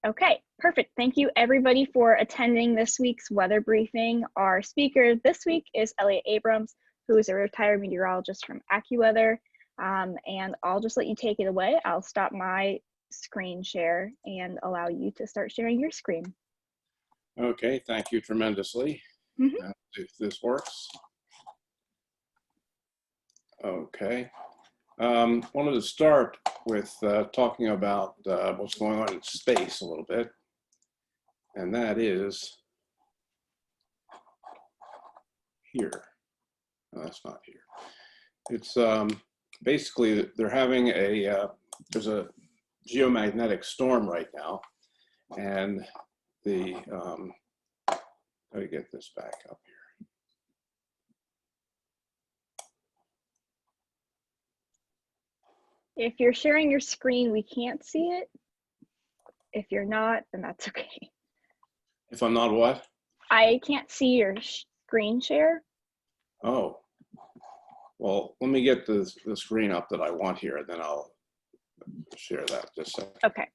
Okay, perfect. Thank you everybody for attending this week's weather briefing. Our speaker this week is Elliot Abrams, who is a retired meteorologist from AccuWeather. And I'll just let you take it away. I'll stop my screen share and allow you to start sharing your screen. Okay, thank you tremendously. If this works. Okay. Wanted to start with talking about what's going on in space a little bit, and that is here. No, that's not here. It's basically they're having there's a geomagnetic storm right now, and the let me get this back up here. If you're sharing your screen, we can't see it. If you're not, then that's okay. If I'm not what? I can't see your screen share. Oh, well, let me get the screen up that I want here, and then I'll share that just a second. Okay.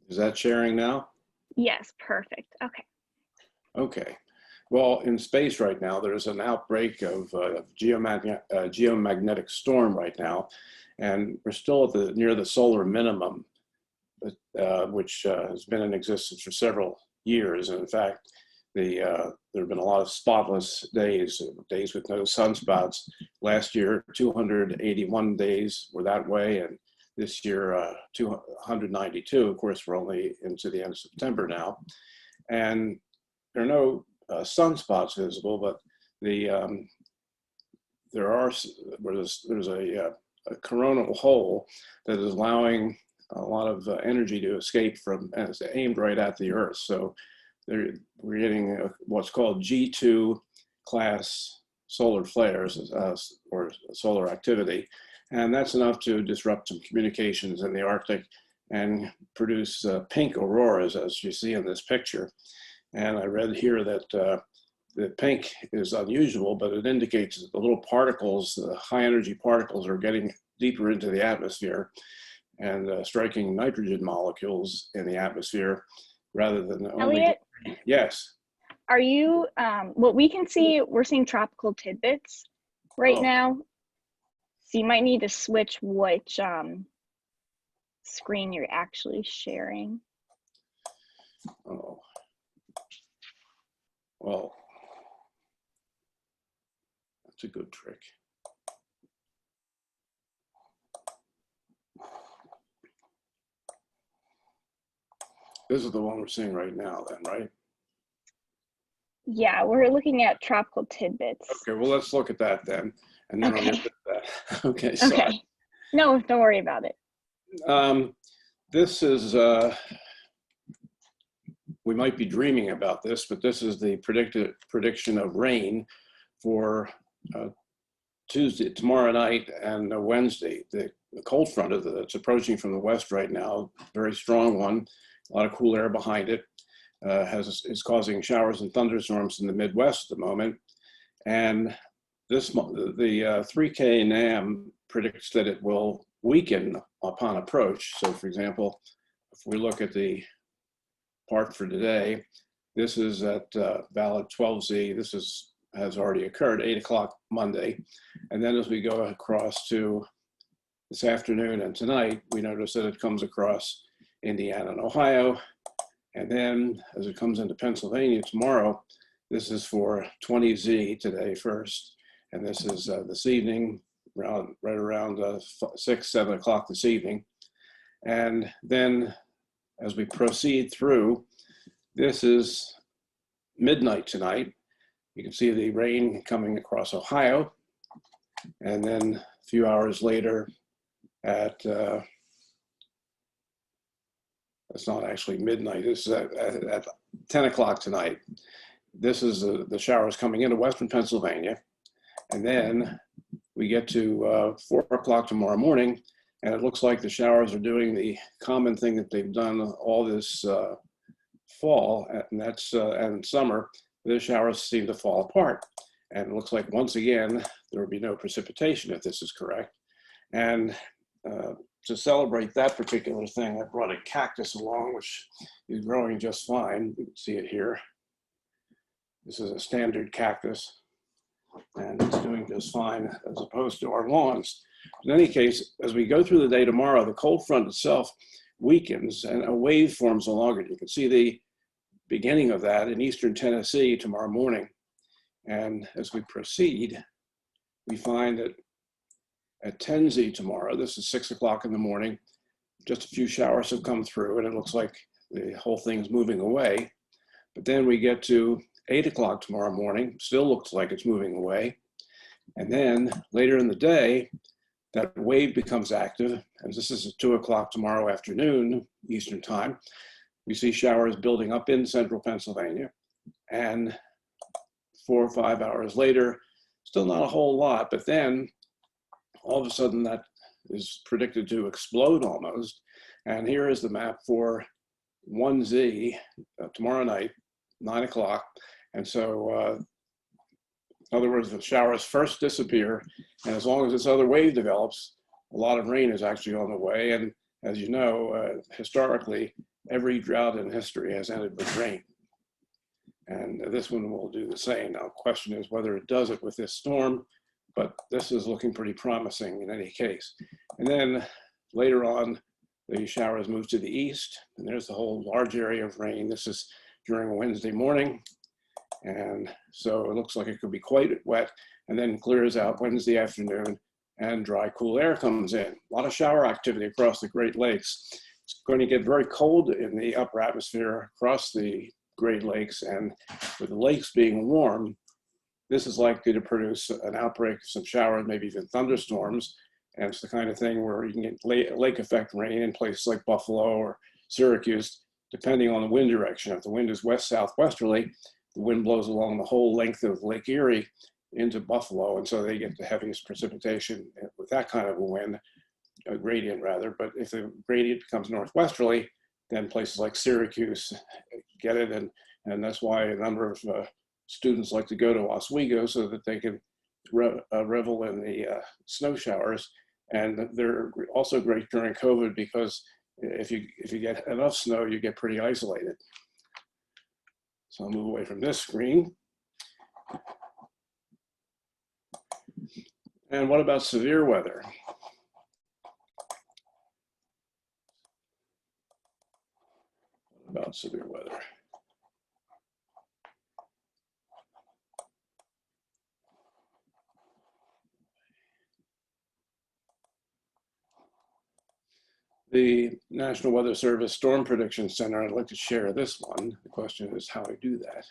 Is that sharing now? Yes, perfect. Okay. Okay. Well, in space right now, there's an outbreak of geomagnetic storm right now, and we're still at near the solar minimum, which has been in existence for several years. And in fact, there have been a lot of spotless days with no sunspots. Last year, 281 days were that way, and this year, 292. Of course, we're only into the end of September now, and there are no sunspots visible, but there's a coronal hole that is allowing a lot of energy to escape from, and it's aimed right at the Earth. So we're getting what's called G2 class solar flares or solar activity. And that's enough to disrupt some communications in the Arctic and produce pink auroras, as you see in this picture. And I read here that the pink is unusual, but it indicates that the little particles, the high energy particles, are getting deeper into the atmosphere and striking nitrogen molecules in the atmosphere rather than only. Elliot? Yes. Are you, what we can see, we're seeing tropical tidbits right now. So you might need to switch which screen you're actually sharing. Oh. Well, that's a good trick. This is the one we're seeing right now then, right? Yeah, we're looking at tropical tidbits. Okay, well, let's look at that then. And then Okay. I'll get to that. Okay, sorry. Okay. No, don't worry about it. This is, we might be dreaming about this, but this is the prediction of rain for tomorrow night and Wednesday. The cold front that's approaching from the west right now, very strong one, a lot of cool air behind it, is causing showers and thunderstorms in the Midwest at the moment. And the 3K NAM predicts that it will weaken upon approach. So for example, if we look at the part for today, this is at valid 12Z. This has already occurred, 8 o'clock Monday. And then as we go across to this afternoon and tonight, we notice that it comes across Indiana and Ohio. And then as it comes into Pennsylvania tomorrow, this is for 20Z today first. And this is this evening, right around 6, 7 o'clock this evening. And then as we proceed through, this is midnight tonight. You can see the rain coming across Ohio. And then a few hours later, at, it's not actually midnight, this is at 10 o'clock tonight. This is the showers coming into Western Pennsylvania. And then we get to 4 o'clock tomorrow morning, and it looks like the showers are doing the common thing that they've done all this fall, and that's and summer. The showers seem to fall apart. And it looks like once again, there will be no precipitation if this is correct. And to celebrate that particular thing, I brought a cactus along, which is growing just fine. You can see it here. This is a standard cactus, and it's doing just fine as opposed to our lawns. In any case, as we go through the day tomorrow, the cold front itself weakens and a wave forms along it. You can see the beginning of that in eastern Tennessee tomorrow morning. And as we proceed, we find that at 10Z tomorrow, this is 6 o'clock in the morning, just a few showers have come through and it looks like the whole thing's moving away. But then we get to 8 o'clock tomorrow morning, still looks like it's moving away. And then later in the day, that wave becomes active, and this is at 2 o'clock tomorrow afternoon, Eastern time. We see showers building up in central Pennsylvania, and 4 or 5 hours later, still not a whole lot, but then all of a sudden that is predicted to explode almost. And here is the map for 1Z tomorrow night, 9 o'clock. And so, in other words, the showers first disappear, and as long as this other wave develops, a lot of rain is actually on the way. And as you know, historically, every drought in history has ended with rain. And this one will do the same. Now, the question is whether it does it with this storm, but this is looking pretty promising in any case. And then later on, the showers move to the east, and there's the whole large area of rain. This is during Wednesday morning. And so it looks like it could be quite wet, and then clears out Wednesday afternoon, and dry, cool air comes in. A lot of shower activity across the Great Lakes. It's going to get very cold in the upper atmosphere across the Great Lakes, and with the lakes being warm, this is likely to produce an outbreak of some showers, maybe even thunderstorms. And it's the kind of thing where you can get lake effect rain in places like Buffalo or Syracuse, depending on the wind direction. If the wind is west-southwesterly, the wind blows along the whole length of Lake Erie into Buffalo, and so they get the heaviest precipitation with that kind of a wind, a gradient rather. But if the gradient becomes northwesterly, then places like Syracuse get it, and that's why a number of students like to go to Oswego so that they can revel in the snow showers. And they're also great during COVID because if you get enough snow, you get pretty isolated. So I'll move away from this screen. And what about severe weather? What about severe weather? The National Weather Service Storm Prediction Center, I'd like to share this one. The question is how I do that.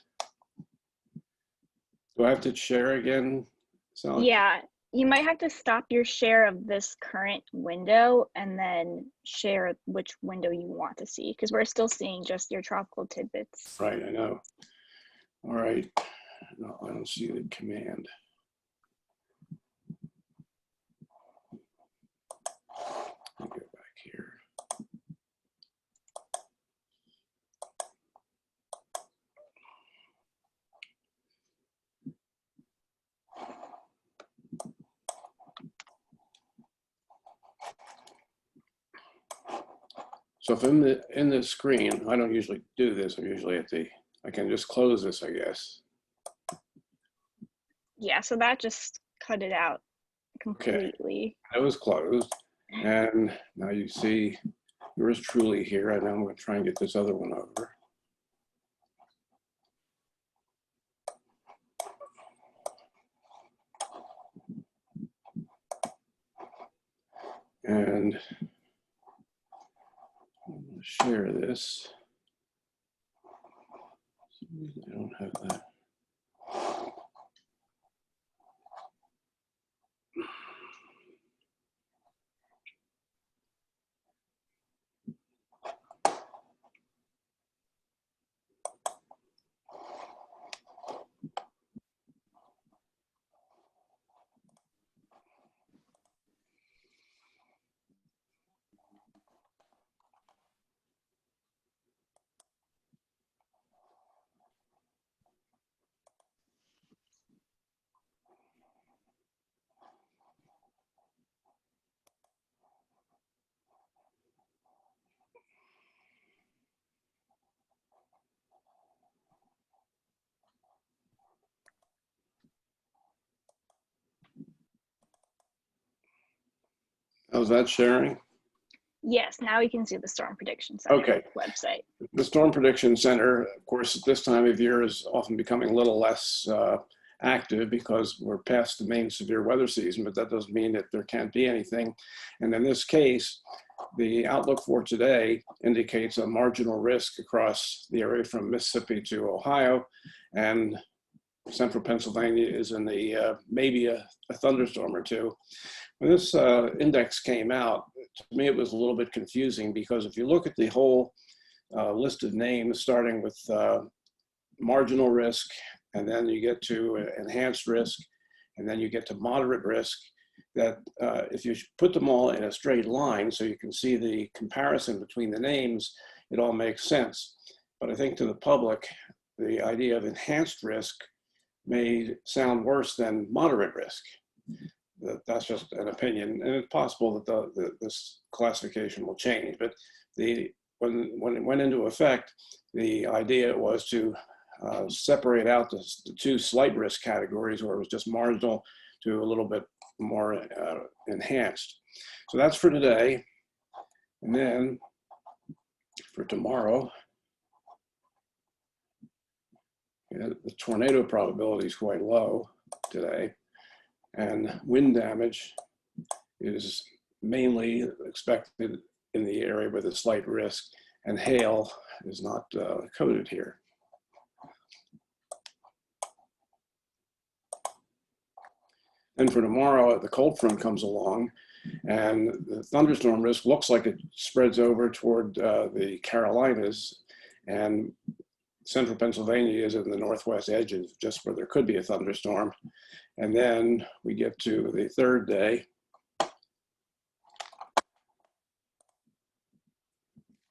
Do I have to share again, Sally? Yeah, you might have to stop your share of this current window and then share which window you want to see, because we're still seeing just your tropical tidbits. Right, I know. All right. No, I don't see the command. Let me go back here. So if in the screen, I don't usually do this. I'm usually at the, I can just close this, I guess. Yeah, so that just cut it out completely. Okay. It was closed. And now you see yours truly here. And now I'm going to try and get this other one over. And I'm going to share this. I don't have that. How's that sharing? Yes, now you can see the Storm Prediction Center Okay. website. The Storm Prediction Center, of course, at this time of year is often becoming a little less active because we're past the main severe weather season, but that doesn't mean that there can't be anything. And in this case, the outlook for today indicates a marginal risk across the area from Mississippi to Ohio, and central Pennsylvania is in the maybe a thunderstorm or two. When this index came out, to me it was a little bit confusing because if you look at the whole list of names, starting with marginal risk, and then you get to enhanced risk, and then you get to moderate risk, that if you put them all in a straight line so you can see the comparison between the names, it all makes sense. But I think to the public, the idea of enhanced risk may sound worse than moderate risk. That's just an opinion, and it's possible that this classification will change. But when it went into effect, the idea was to separate out the two slight risk categories, where it was just marginal to a little bit more enhanced. So that's for today. And then for tomorrow, the tornado probability is quite low today. And wind damage is mainly expected in the area with a slight risk, and hail is not coded here. And for tomorrow, the cold front comes along, and the thunderstorm risk looks like it spreads over toward the Carolinas, and central Pennsylvania is in the northwest edges, just where there could be a thunderstorm. And then we get to the third day,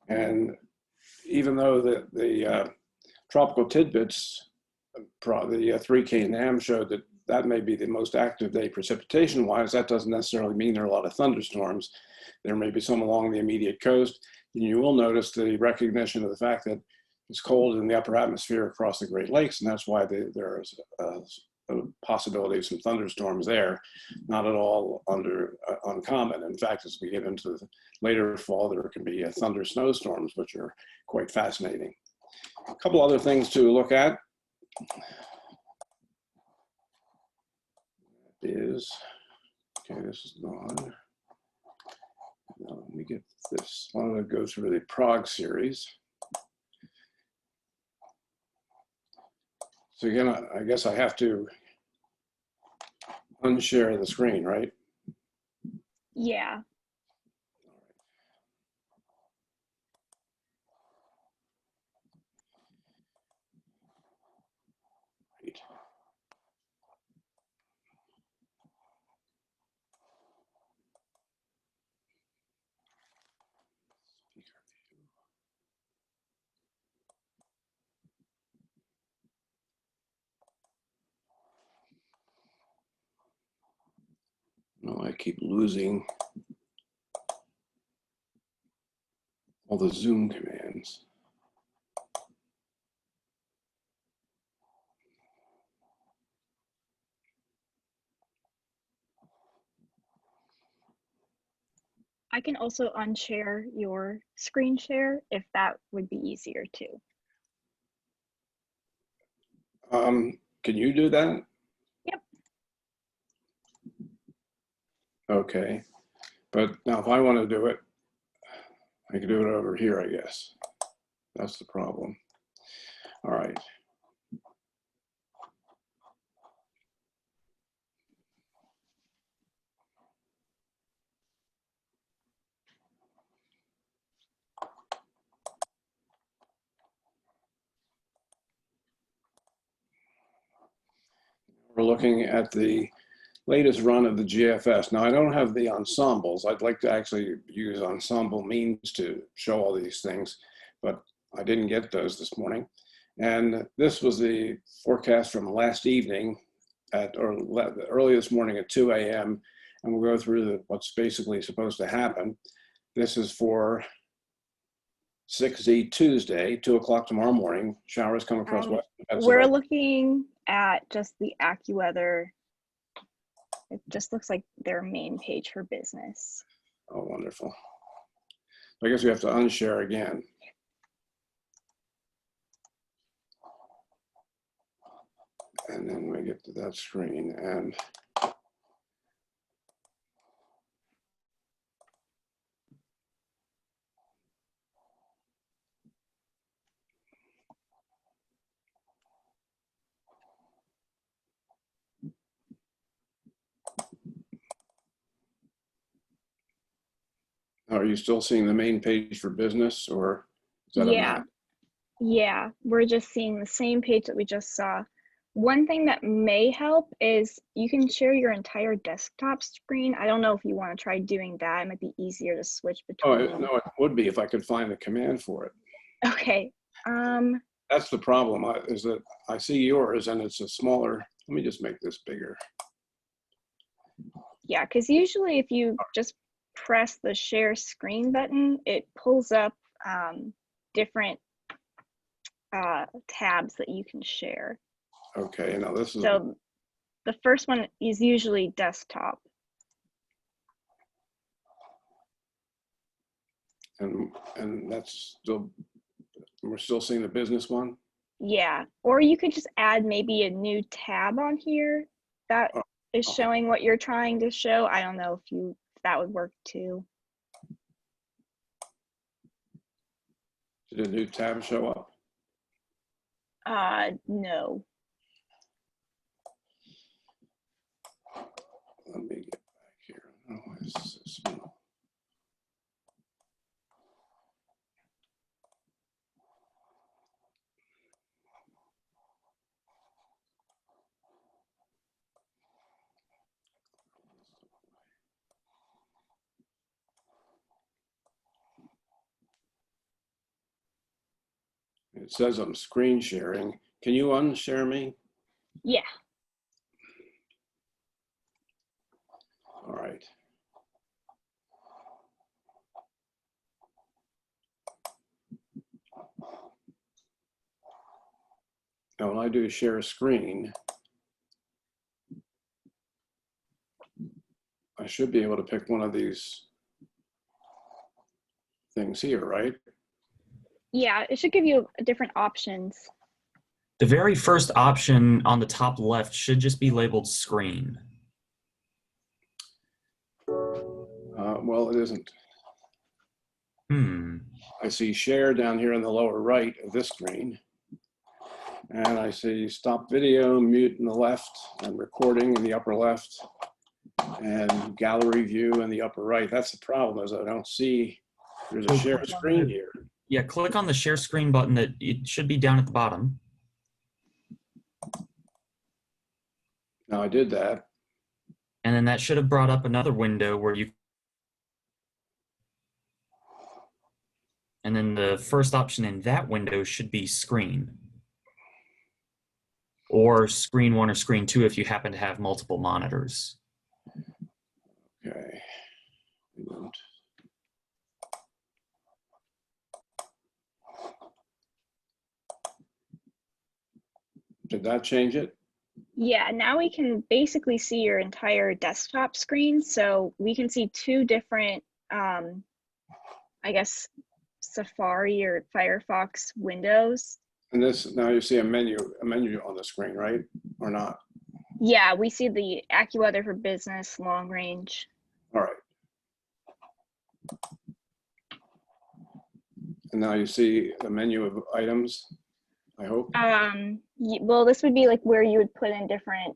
and even though the tropical tidbits, the 3K NAM showed that may be the most active day precipitation-wise, that doesn't necessarily mean there are a lot of thunderstorms. There may be some along the immediate coast, and you will notice the recognition of the fact that it's cold in the upper atmosphere across the Great Lakes, and that's why there's a possibility of some thunderstorms there. Not at all uncommon. In fact, as we get into the later fall, there can be thunder snowstorms, which are quite fascinating. A couple other things to look at is, okay, this is gone. Now, let me get this. I want to go through the Prague series. So again, I guess I have to unshare the screen, right? Yeah. Right. No, I keep losing all the Zoom commands. I can also unshare your screen share if that would be easier too. Can you do that? Yep. Okay. But now if I want to do it, I can do it over here, I guess. That's the problem. All right. We're looking at the latest run of the GFS. Now, I don't have the ensembles. I'd like to actually use ensemble means to show all these things, but I didn't get those this morning. And this was the forecast from last evening or early this morning at 2 a.m. And we'll go through what's basically supposed to happen. This is for 6Z Tuesday, 2 o'clock tomorrow morning. Showers come across west. We're looking at just the AccuWeather. It just looks like their main page for business. Oh, wonderful. I guess we have to unshare again. And then we get to that screen and are you still seeing the main page for business, or is that a map? Yeah, we're just seeing the same page that we just saw. One thing that may help is you can share your entire desktop screen. I don't know if you want to try doing that. It might be easier to switch between. Oh, no, it would be if I could find the command for it. Okay. That's the problem, is that I see yours and it's a smaller. Let me just make this bigger. Yeah, because usually if you just press the share screen button, it pulls up different tabs that you can share. Okay, now this is. So the first one is usually desktop. And that's still, we're still seeing the business one? Yeah, or you could just add maybe a new tab on here that is showing what you're trying to show. I don't know if that would work too. Did a new tab show up? No. Let me get back here. Oh, it's so small. It says I'm screen sharing. Can you unshare me? Yeah. All right. Now, when I do share a screen, I should be able to pick one of these things here, right? Yeah, it should give you different options. The very first option on the top left should just be labeled screen. Well, it isn't. I see share down here in the lower right of this screen. And I see stop video, mute in the left, and recording in the upper left, and gallery view in the upper right. That's the problem, is I don't see, there's a share screen here. Yeah, click on the share screen button. It should be down at the bottom. Now I did that. And then that should have brought up another window where you. And then the first option in that window should be screen. Or screen 1 or screen 2 if you happen to have multiple monitors. Okay. Did that change it? Yeah, now we can basically see your entire desktop screen. So we can see two different, I guess, Safari or Firefox windows. And this, now you see a menu on the screen, right? Or not? Yeah, we see the AccuWeather for business, long range. All right. And now you see the menu of items, I hope. Well, this would be like where you would put in different,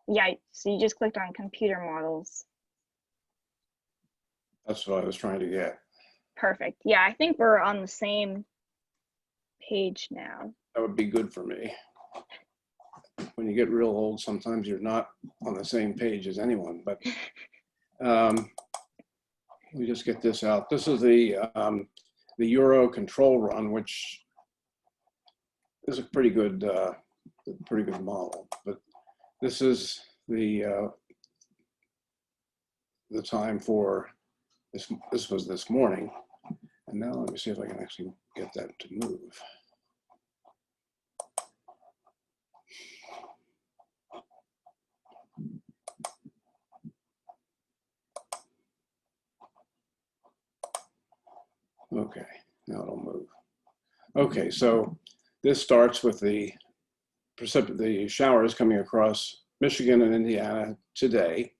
yeah, so you just clicked on computer models. That's what I was trying to get. Perfect. Yeah, I think we're on the same page now. That would be good for me. When you get real old, sometimes you're not on the same page as anyone, but we just get this out. This is the Euro control run, which is a pretty good model. But this is the time for this. This was this morning, and now let me see if I can actually get that to move. Okay, now it'll move. Okay, so this starts with the showers coming across Michigan and Indiana today,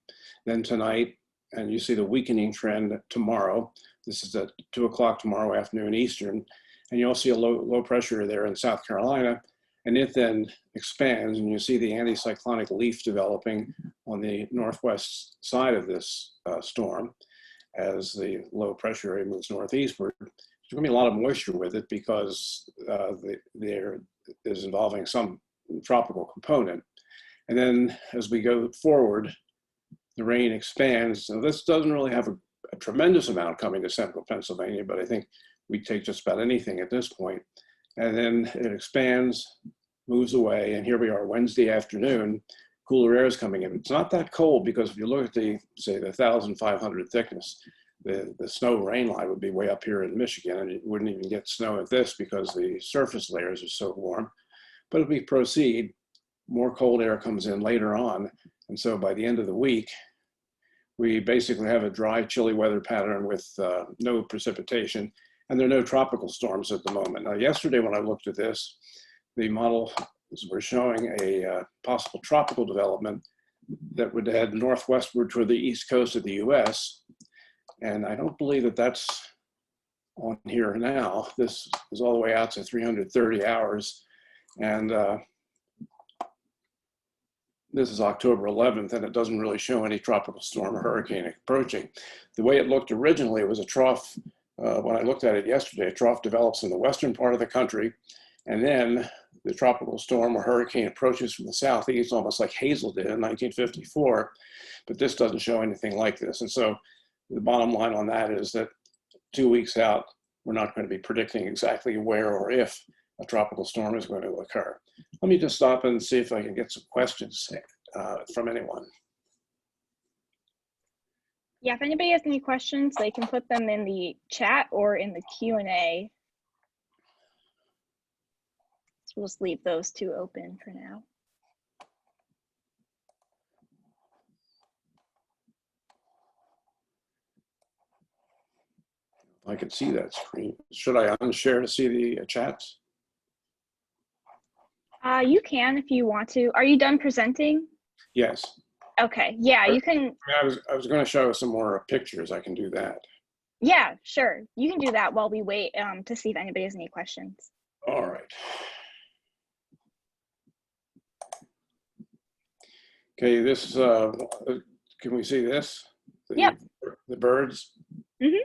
then tonight, and you see the weakening trend tomorrow. This is at 2 o'clock tomorrow afternoon Eastern, and you'll see a low pressure there in South Carolina, and it then expands, and you see the anticyclonic leaf developing on the northwest side of this storm as the low pressure area moves northeastward. There's going to be a lot of moisture with it because there is involving some tropical component. And then as we go forward, the rain expands. So this doesn't really have a tremendous amount coming to central Pennsylvania, but I think we take just about anything at this point. And then it expands, moves away, and here we are Wednesday afternoon, cooler air is coming in. It's not that cold because if you look at the 1,500 thickness, the snow rain line would be way up here in Michigan, and you wouldn't even get snow at this because the surface layers are so warm. But as we proceed, more cold air comes in later on. And so by the end of the week, we basically have a dry, chilly weather pattern with no precipitation, and there are no tropical storms at the moment. Now, yesterday when I looked at this, the models were showing a possible tropical development that would head northwestward toward the east coast of the US. And I don't believe that that's on here now. This is all the way out to 330 hours. And this is October 11th, and it doesn't really show any tropical storm or hurricane approaching. The way it looked originally, it was a trough. When I looked at it yesterday, a trough develops in the western part of the country, and then the tropical storm or hurricane approaches from the southeast, almost like Hazel did in 1954, but this doesn't show anything like this. And so the bottom line on that is that 2 weeks out, we're not going to be predicting exactly where or if a tropical storm is going to occur. Let me just stop and see if I can get some questions from anyone. Yeah, if anybody has any questions, they can put them in the chat or in the Q&A. So we'll just leave those two open for now. I can see that screen. Should I unshare to see the chats? You can if you want to. Are you done presenting? Yes. Okay, yeah, you can. I was going to show some more pictures. I can do that. Yeah, sure. You can do that while we wait to see if anybody has any questions. All right. Okay, this, can we see this? Yep. The birds? Mm-hmm.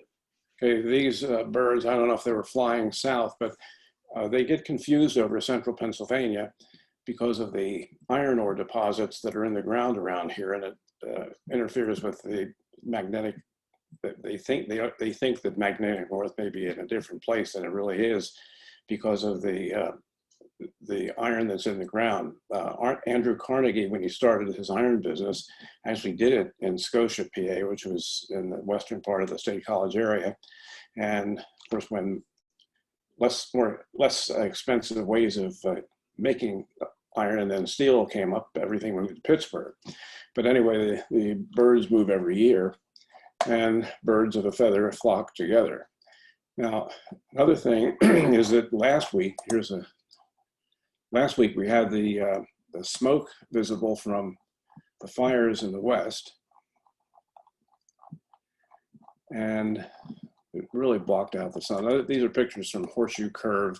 Okay, these birds, I don't know if they were flying south, but they get confused over central Pennsylvania because of the iron ore deposits that are in the ground around here, and it interferes with the magnetic. They think that magnetic north may be in a different place than it really is because of the iron that's in the ground. Andrew Carnegie, when he started his iron business, actually did it in Scotia, PA, which was in the western part of the State College area. And of course, when less expensive ways of making iron and then steel came up, everything moved to Pittsburgh. But anyway, the birds move every year, and birds of a feather flock together. Now, another thing is that last week we had the smoke visible from the fires in the west, and it really blocked out the sun. These are pictures from Horseshoe Curve,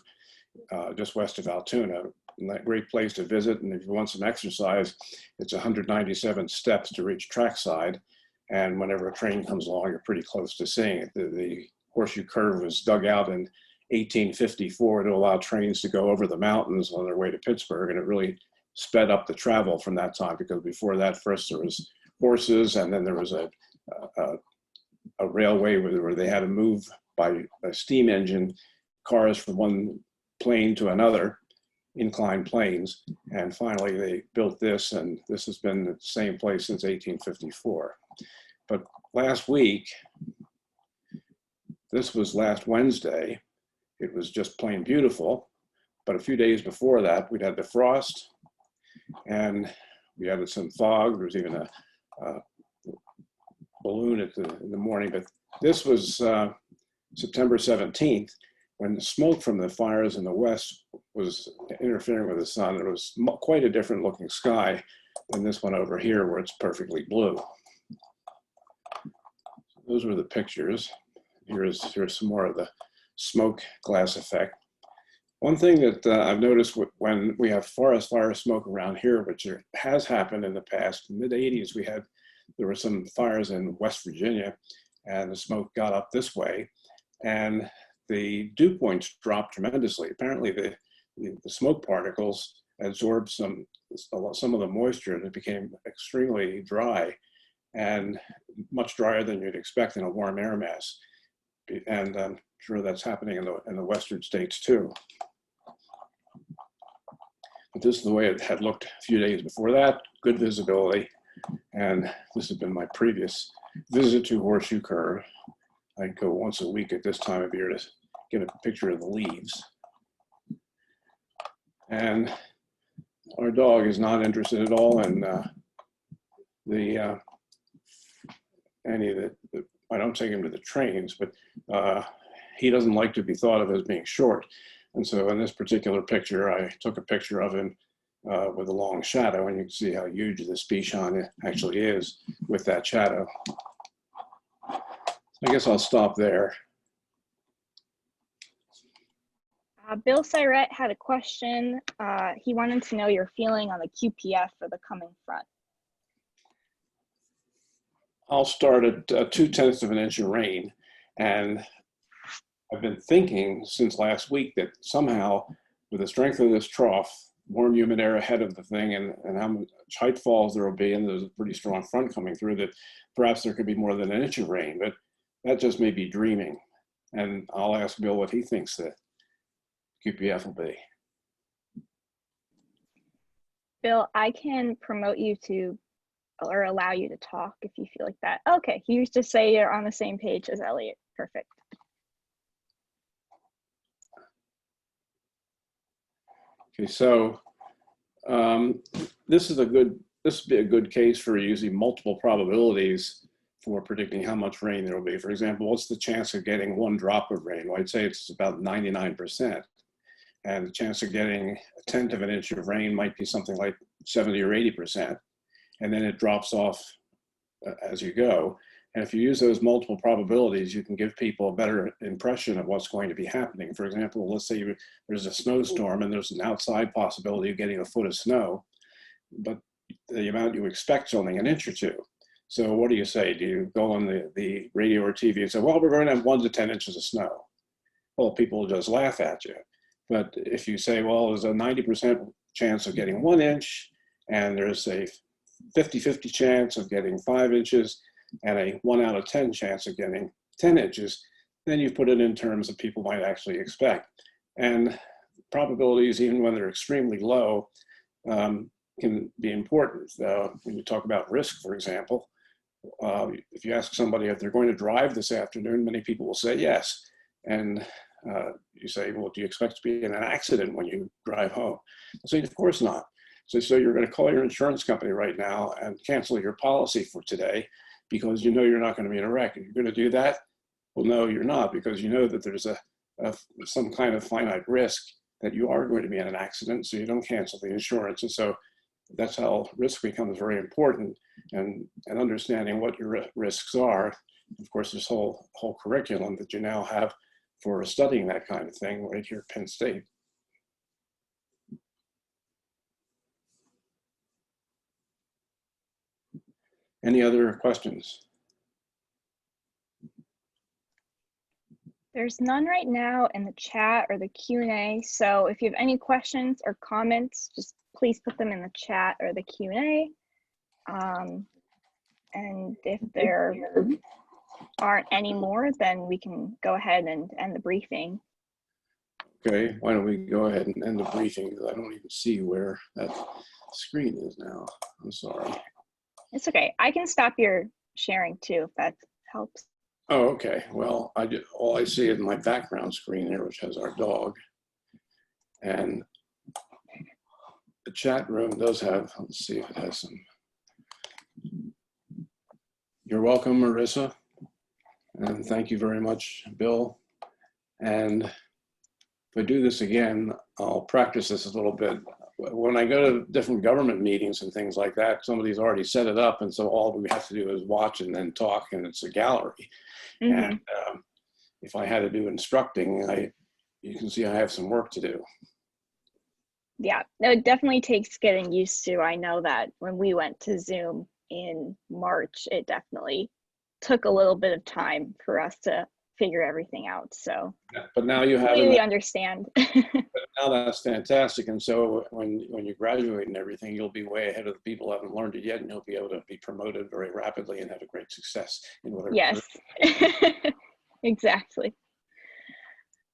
just west of Altoona. And that great place to visit, and if you want some exercise, it's 197 steps to reach trackside. And whenever a train comes along, you're pretty close to seeing it. The Horseshoe Curve was dug out in 1854 to allow trains to go over the mountains on their way to Pittsburgh, and it really sped up the travel from that time, because before that, first there was horses, and then there was a railway where they had to move by a steam engine cars from one plane to another, inclined planes, and finally they built this, and this has been the same place since 1854. But last week, this was last Wednesday, it was just plain beautiful, but a few days before that, we'd had the frost, and we had some fog. There was even a balloon in the morning, but this was September 17th, when the smoke from the fires in the west was interfering with the sun, it was quite a different looking sky than this one over here where it's perfectly blue. Those were the pictures. Here's some more of the smoke glass effect. One thing that I've noticed when we have forest fire smoke around here, which has happened in the past, in the mid-80s there were some fires in West Virginia, and the smoke got up this way, and the dew points dropped tremendously. Apparently the smoke particles absorbed some of the moisture, and it became extremely dry, and much drier than you'd expect in a warm air mass. And I'm sure that's happening in the western states too. But this is the way it had looked a few days before that, good visibility. And this has been my previous visit to Horseshoe Curve. I go once a week at this time of year to get a picture of the leaves. And our dog is not interested at all in any of the, I don't take him to the trains, but he doesn't like to be thought of as being short. And so in this particular picture, I took a picture of him with a long shadow, and you can see how huge this Bichon actually is with that shadow. I guess I'll stop there. Bill Syrett had a question. He wanted to know your feeling on the QPF for the coming front. I'll start at 0.2 of an inch of rain, and I've been thinking since last week that somehow, with the strength of this trough, warm, humid air ahead of the thing, and how much height falls there will be, and there's a pretty strong front coming through, that perhaps there could be more than an inch of rain, but that just may be dreaming. And I'll ask Bill what he thinks the QPF will be. Bill, I can promote you to, or allow you to talk if you feel like that. Okay, you used to say you're on the same page as Elliot. Perfect. Okay, so this would be a good case for using multiple probabilities for predicting how much rain there will be. For example, what's the chance of getting one drop of rain? Well, I'd say it's about 99%. And the chance of getting 1/10 of an inch of rain might be something like 70 or 80%. And then it drops off as you go. And if you use those multiple probabilities, you can give people a better impression of what's going to be happening. For example, let's say there's a snowstorm and there's an outside possibility of getting a foot of snow, but the amount you expect is only 1 inch or 2. So what do you say? Do you go on the radio or TV and say, well, we're going to have 1 to 10 inches of snow? Well, people will just laugh at you. But if you say, well, there's a 90% chance of getting 1 inch, and there's a 50-50 chance of getting 5 inches, and a 1 out of 10 chance of getting 10 inches, then you put it in terms that people might actually expect. And probabilities, even when they're extremely low, can be important. When you talk about risk, for example, if you ask somebody if they're going to drive this afternoon, many people will say yes. And you say, well, do you expect to be in an accident when you drive home? I say, of course not. So you're going to call your insurance company right now and cancel your policy for today because you know you're not going to be in a wreck. And you're going to do that? Well, no, you're not, because you know that there's some kind of finite risk that you are going to be in an accident, so you don't cancel the insurance. And so that's how risk becomes very important, and understanding what your risks are. Of course, this whole curriculum that you now have for studying that kind of thing right here at Penn State. Any other questions? There's none right now in the chat or the Q&A. So if you have any questions or comments, just please put them in the chat or the Q&A. And if there aren't any more, then we can go ahead and end the briefing. Okay, why don't we go ahead and end the briefing, because I don't even see where that screen is now. I'm sorry. It's okay. I can stop your sharing too, if that helps. Oh, okay. Well, all I see is my background screen there, which has our dog. And the chat room does have, let's see if it has some. You're welcome, Marissa. And thank you very much, Bill, And if I do this again, I'll practice this a little bit. When I go to different government meetings and things like that, somebody's already set it up, and so all we have to do is watch and then talk, and it's a gallery. And if I had to do instructing, you can see I have some work to do. Yeah, no, it definitely takes getting used to. I know that when we went to Zoom in March, it definitely took a little bit of time for us to figure everything out. So, but now you have completely understand. Now that's fantastic. And so when you graduate and everything, you'll be way ahead of the people who haven't learned it yet, and you'll be able to be promoted very rapidly and have a great success in whatever. Yes, exactly.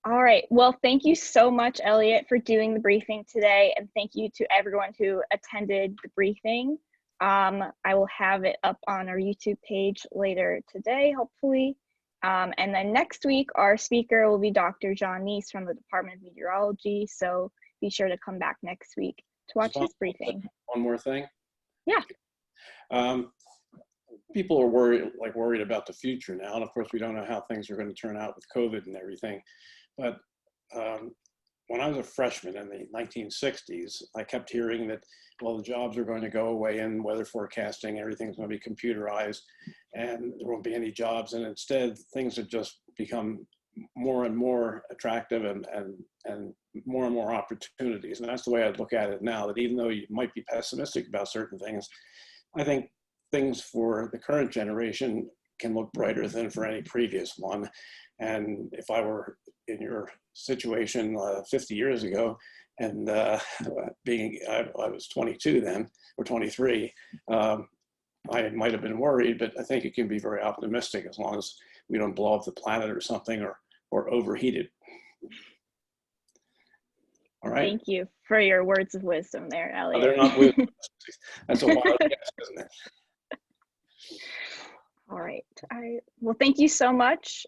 All right. Well, thank you so much, Elliot, for doing the briefing today. And thank you to everyone who attended the briefing. I will have it up on our YouTube page later today, hopefully. And then next week, our speaker will be Dr. John Neese from the Department of Meteorology. So be sure to come back next week to watch his briefing. One more thing. Yeah. People are worried about the future now. And of course, we don't know how things are going to turn out with COVID and everything. But when I was a freshman in the 1960s, I kept hearing that, well, the jobs are going to go away in weather forecasting, everything's going to be computerized, and there won't be any jobs. And instead, things have just become more and more attractive and more opportunities. And that's the way I'd look at it now, that even though you might be pessimistic about certain things, I think things for the current generation can look brighter than for any previous one. And if I were in your situation 50 years ago, and I was 22 then, or 23, I might have been worried, but I think it can be very optimistic as long as we don't blow up the planet or something, or overheat it. All right. Thank you for your words of wisdom there, Elliot. They're not wisdom. That's a wild guess, isn't it? All right. Well, thank you so much.